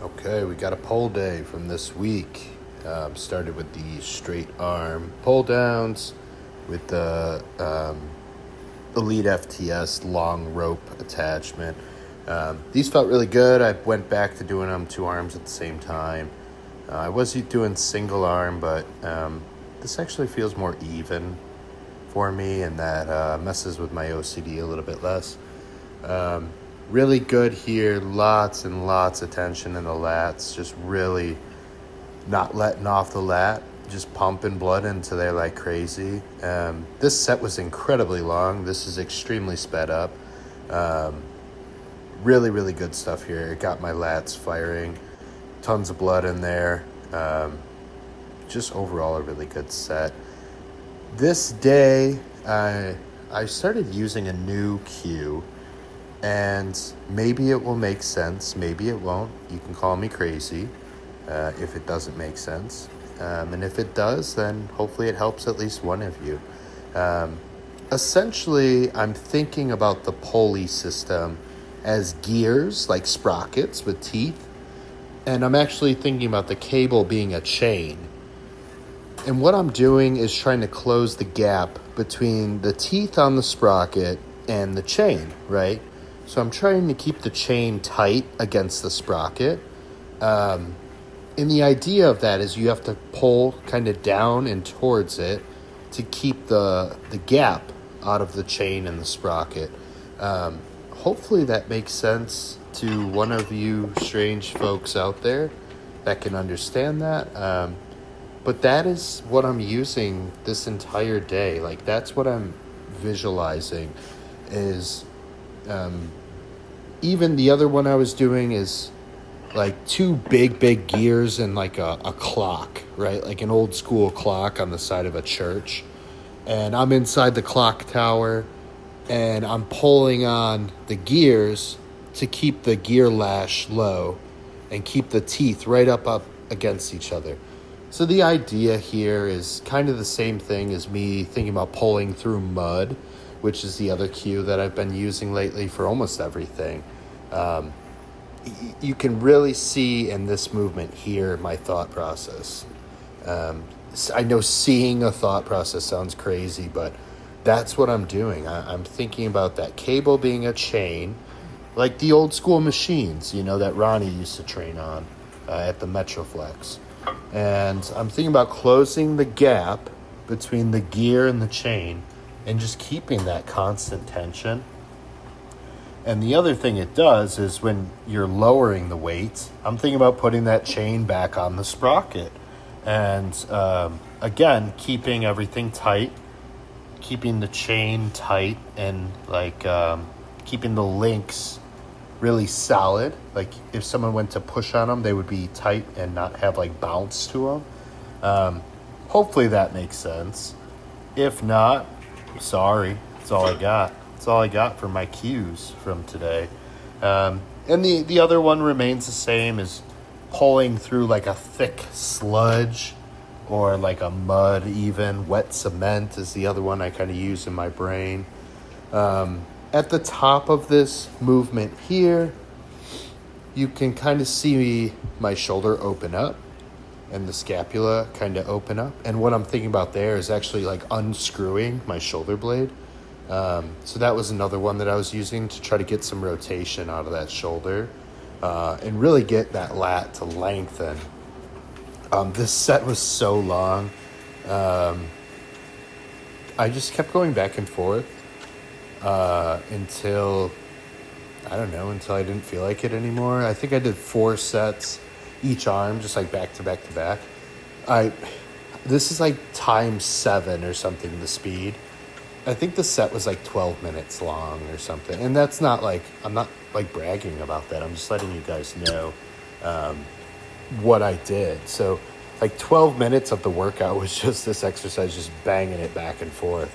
Okay, we got a pull day from this week. Started with the straight arm pull downs with the Elite FTS long rope attachment. These felt really good. I went back to doing them two arms at the same time. I was doing single arm, but this actually feels more even for me, and that messes with my OCD a little bit less. Really good here. Lots and lots of tension in the lats. Just really not letting off the lat. Just pumping blood into there like crazy. This set was incredibly long. This is extremely sped up. Really, really good stuff here. It got my lats firing. Tons of blood in there. Just overall a really good set. This day, I started using a new cue. And maybe it will make sense, maybe it won't. You can call me crazy if it doesn't make sense. And if it does, then hopefully it helps at least one of you. Essentially, I'm thinking about the pulley system as gears, like sprockets with teeth. And I'm actually thinking about the cable being a chain. And what I'm doing is trying to close the gap between the teeth on the sprocket and the chain, right? So I'm trying to keep the chain tight against the sprocket. And the idea of that is you have to pull kind of down and towards it to keep the gap out of the chain and the sprocket. Hopefully that makes sense to one of you strange folks out there that can understand that. But that is what I'm using this entire day. Like, that's what I'm visualizing is... even the other one I was doing is like two big gears and like a clock, right? Like an old school clock on the side of a church. And I'm inside the clock tower and I'm pulling on the gears to keep the gear lash low and keep the teeth right up against each other. So the idea here is kind of the same thing as me thinking about pulling through mud, which is the other cue that I've been using lately for almost everything. You can really see in this movement here my thought process. I know seeing a thought process sounds crazy, but that's what I'm doing. I'm thinking about that cable being a chain, like the old school machines, that Ronnie used to train on at the Metroflex. And I'm thinking about closing the gap between the gear and the chain and just keeping that constant tension. And the other thing it does is when you're lowering the weight, I'm thinking about putting that chain back on the sprocket. And again, keeping everything tight, keeping the chain tight, and keeping the links really solid. Like if someone went to push on them, they would be tight and not have bounce to them. Hopefully that makes sense. If not, sorry, that's all I got. That's all I got for my cues from today. And the other one remains the same, is pulling through like a thick sludge or like a mud even. Wet cement is the other one I kind of use in my brain. At the top of this movement here, you can kind of see my shoulder open up and the scapula kind of open up. And what I'm thinking about there is actually like unscrewing my shoulder blade. So that was another one that I was using to try to get some rotation out of that shoulder and really get that lat to lengthen. This set was so long. I just kept going back and forth until I didn't feel like it anymore. I think I did 4 sets each arm, just like back to back to back. This is like times 7 or something, the speed. I think the set was like 12 minutes long or something. And that's not I'm not bragging about that. I'm just letting you guys know what I did. So 12 minutes of the workout was just this exercise, just banging it back and forth.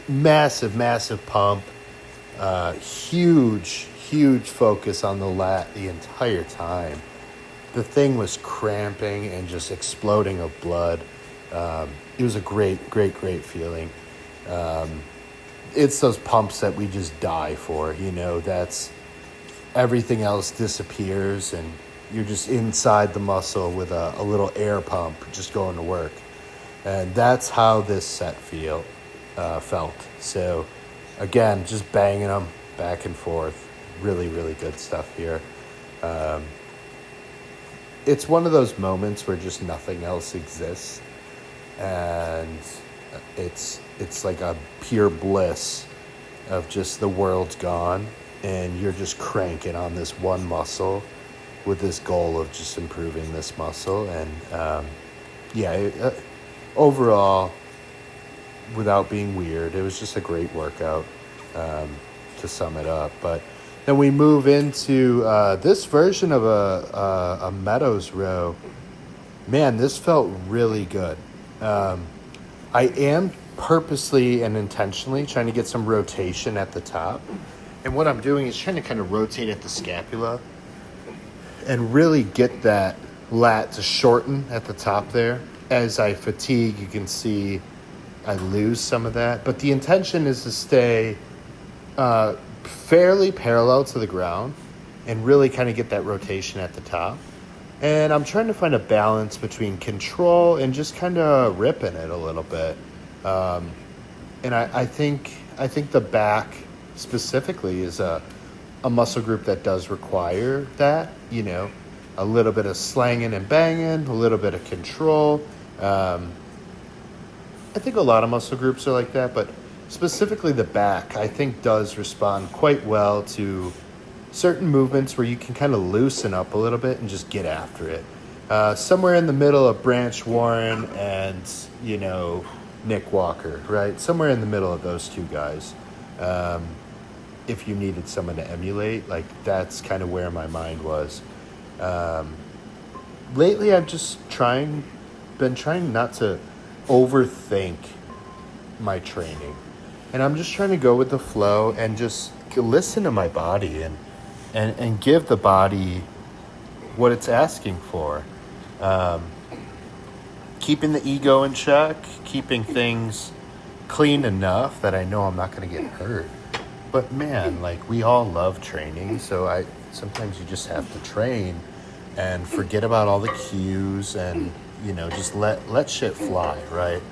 Massive pump. Huge focus on the lat the entire time. The thing was cramping and just exploding of blood. It was a great feeling. It's those pumps that we just die for, that's everything else disappears and You're just inside the muscle with a little air pump just going to work. And that's how this set felt. So again, just banging them back and forth. Really, really good stuff here. It's one of those moments where just nothing else exists. And it's like a pure bliss of just the world's gone. And you're just cranking on this one muscle with this goal of just improving this muscle. And overall, without being weird, it was just a great workout, to sum it up. But then we move into this version of a Meadows row. Man, this felt really good. I am purposely and intentionally trying to get some rotation at the top. And what I'm doing is trying to kind of rotate at the scapula and really get that lat to shorten at the top there. As I fatigue, you can see I lose some of that. But the intention is to stay fairly parallel to the ground and really kind of get that rotation at the top. And I'm trying to find a balance between control and just kind of ripping it a little bit. And I think the back specifically is a muscle group that does require that, a little bit of slanging and banging, a little bit of control. I think a lot of muscle groups are like that, but specifically the back, I think, does respond quite well to certain movements where you can kind of loosen up a little bit and just get after it. Somewhere in the middle of Branch Warren and, Nick Walker, right? Somewhere in the middle of those two guys. If you needed someone to emulate, like that's kind of where my mind was. Lately, I've just been trying not to overthink my training. And I'm just trying to go with the flow and just listen to my body and give the body what it's asking for. Keeping the ego in check, keeping things clean enough that I know I'm not going to get hurt. But man, like we all love training, so sometimes you just have to train and forget about all the cues and just let shit fly, right?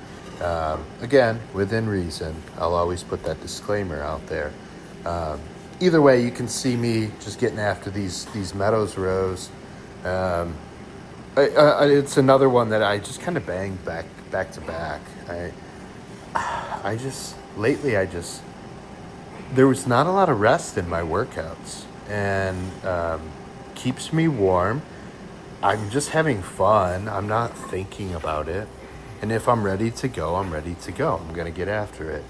Again, within reason. I'll always put that disclaimer out there. Either way, you can see me just getting after these Meadows rows. It's another one that I just kind of banged back to back. Lately there was not a lot of rest in my workouts, and keeps me warm. I'm just having fun. I'm not thinking about it. And if I'm ready to go, I'm ready to go. I'm going to get after it.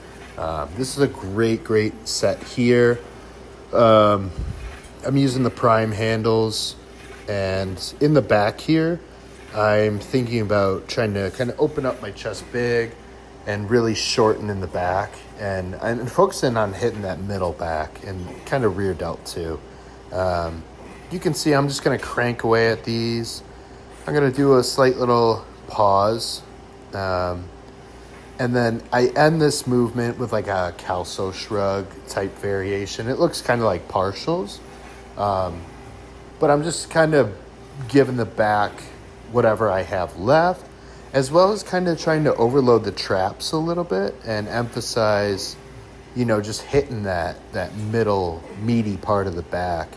This is a great set here. I'm using the prime handles. And in the back here, I'm thinking about trying to kind of open up my chest big and really shorten in the back. And focusing on hitting that middle back and kind of rear delt too. You can see I'm just going to crank away at these. I'm going to do a slight little pause. And then I end this movement with like a calso shrug type variation. It looks kind of like partials. But I'm just kind of giving the back whatever I have left, as well as kind of trying to overload the traps a little bit and emphasize, just hitting that middle meaty part of the back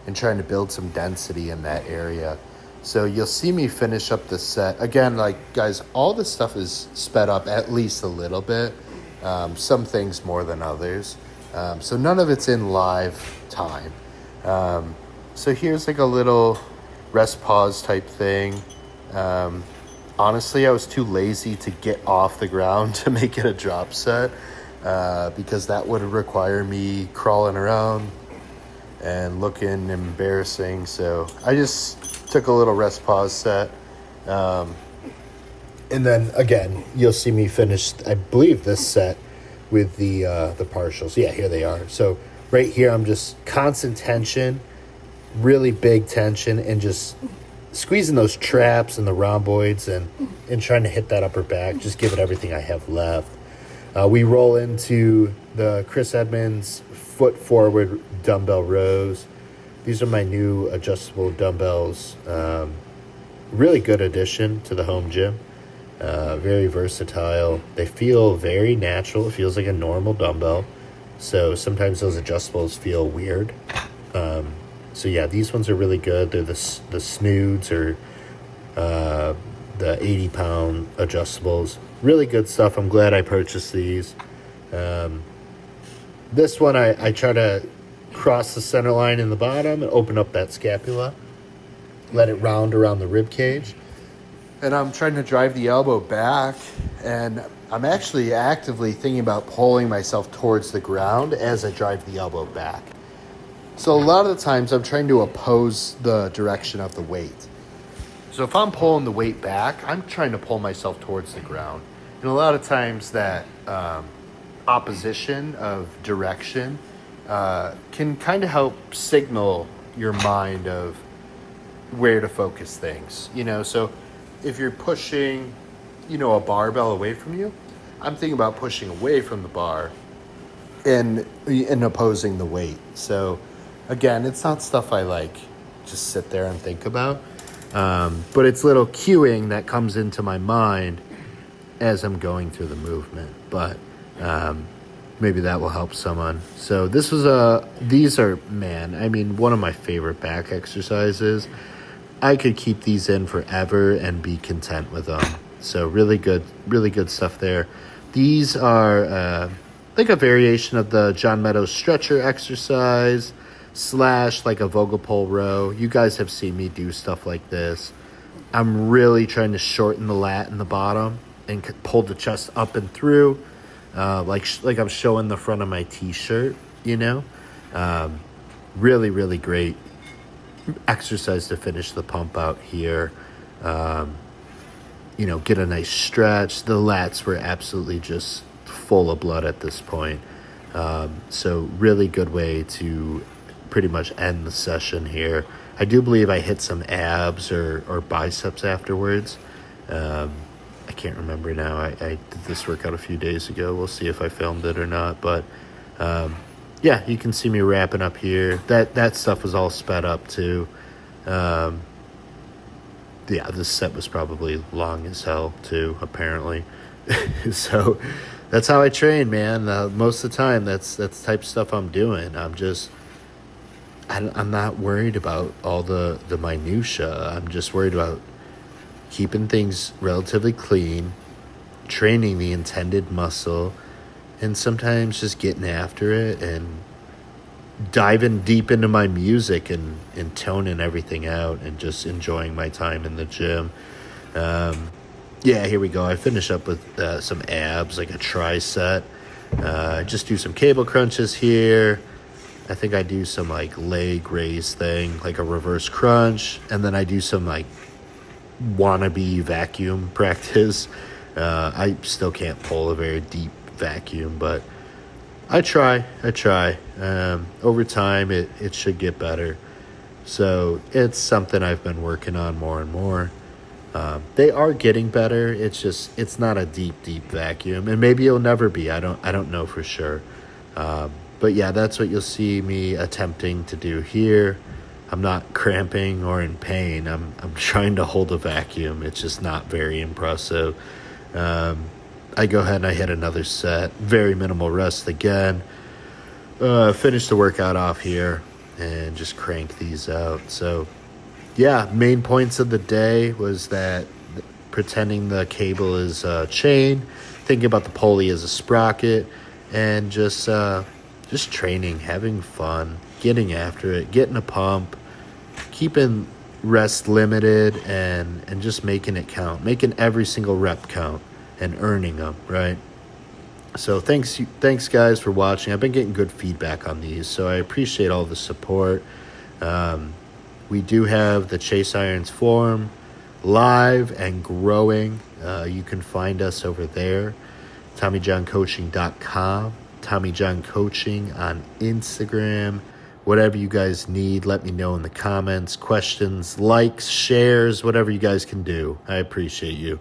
and trying to build some density in that area. So you'll see me finish up the set. Again, like guys, all this stuff is sped up at least a little bit. Some things more than others. So none of it's in live time. So here's like a little rest pause type thing. Honestly, I was too lazy to get off the ground to make it a drop set, because that would require me crawling around and looking embarrassing. So I just took a little rest pause set. And then again, you'll see me finish, I believe, this set with the partials. Yeah, here they are. So right here, I'm just constant tension, really big tension, and just squeezing those traps and the rhomboids and trying to hit that upper back, just give it everything I have left. We roll into the Chris Edmonds foot forward dumbbell rows. These are my new adjustable dumbbells. Really good addition to the home gym. Very versatile. They feel very natural. It feels like a normal dumbbell. So sometimes those adjustables feel weird. So yeah, these ones are really good. They're the snoods or the 80-pound adjustables. Really good stuff. I'm glad I purchased these. This one, I try to cross the center line in the bottom and open up that scapula. Let it round around the rib cage. And I'm trying to drive the elbow back. And I'm actually actively thinking about pulling myself towards the ground as I drive the elbow back. So a lot of the times I'm trying to oppose the direction of the weight. So if I'm pulling the weight back, I'm trying to pull myself towards the ground. And a lot of times that opposition of direction can kind of help signal your mind of where to focus things. So if you're pushing, a barbell away from you, I'm thinking about pushing away from the bar and opposing the weight. So again, it's not stuff I just sit there and think about. But it's little cueing that comes into my mind as I'm going through the movement. But maybe that will help someone. So these are, one of my favorite back exercises. I could keep these in forever and be content with them. So really good stuff there. These are like a variation of the John Meadows stretcher exercise / like a Vogel row. You guys have seen me do stuff like this. I'm really trying to shorten the lat in the bottom and pull the chest up and through, like I'm showing the front of my t-shirt. Really, really great exercise to finish the pump out here. Get a nice stretch. The lats were absolutely just full of blood at this point. So really good way to pretty much end the session here. I do believe I hit some abs or biceps afterwards. I can't remember now. I did this workout a few days ago. We'll see if I filmed it or not. But yeah, you can see me wrapping up here. That stuff was all sped up too. Yeah, this set was probably long as hell too, apparently. So that's how I train, man. Most of the time, that's the type of stuff I'm doing. I'm not worried about all the minutia. I'm just worried about keeping things relatively clean, training the intended muscle, and sometimes just getting after it and diving deep into my music and toning everything out and just enjoying my time in the gym. Yeah, here we go. I finish up with some abs, like a tricep. Just do some cable crunches here. I think I do some leg raise thing, like a reverse crunch. And then I do some wannabe vacuum practice. I still can't pull a very deep vacuum, but I try. Over time, it should get better. So it's something I've been working on more and more. They are getting better. It's not a deep vacuum, and maybe it'll never be. I don't know for sure. But yeah, that's what you'll see me attempting to do here. I'm not cramping or in pain. I'm trying to hold a vacuum. It's just not very impressive. I go ahead and I hit another set. Very minimal rest again. Finish the workout off here and just crank these out. So yeah, main points of the day was that pretending the cable is a chain, thinking about the pulley as a sprocket, and just training, having fun, getting after it, getting a pump, keeping rest limited, and just making it count, making every single rep count and earning them, right? So thanks guys for watching. I've been getting good feedback on these, so I appreciate all the support. We do have the Chase Irons Forum live and growing. You can find us over there, TommyJohnCoaching.com, Tommy John Coaching on Instagram. Whatever you guys need, let me know in the comments, questions, likes, shares, whatever you guys can do. I appreciate you.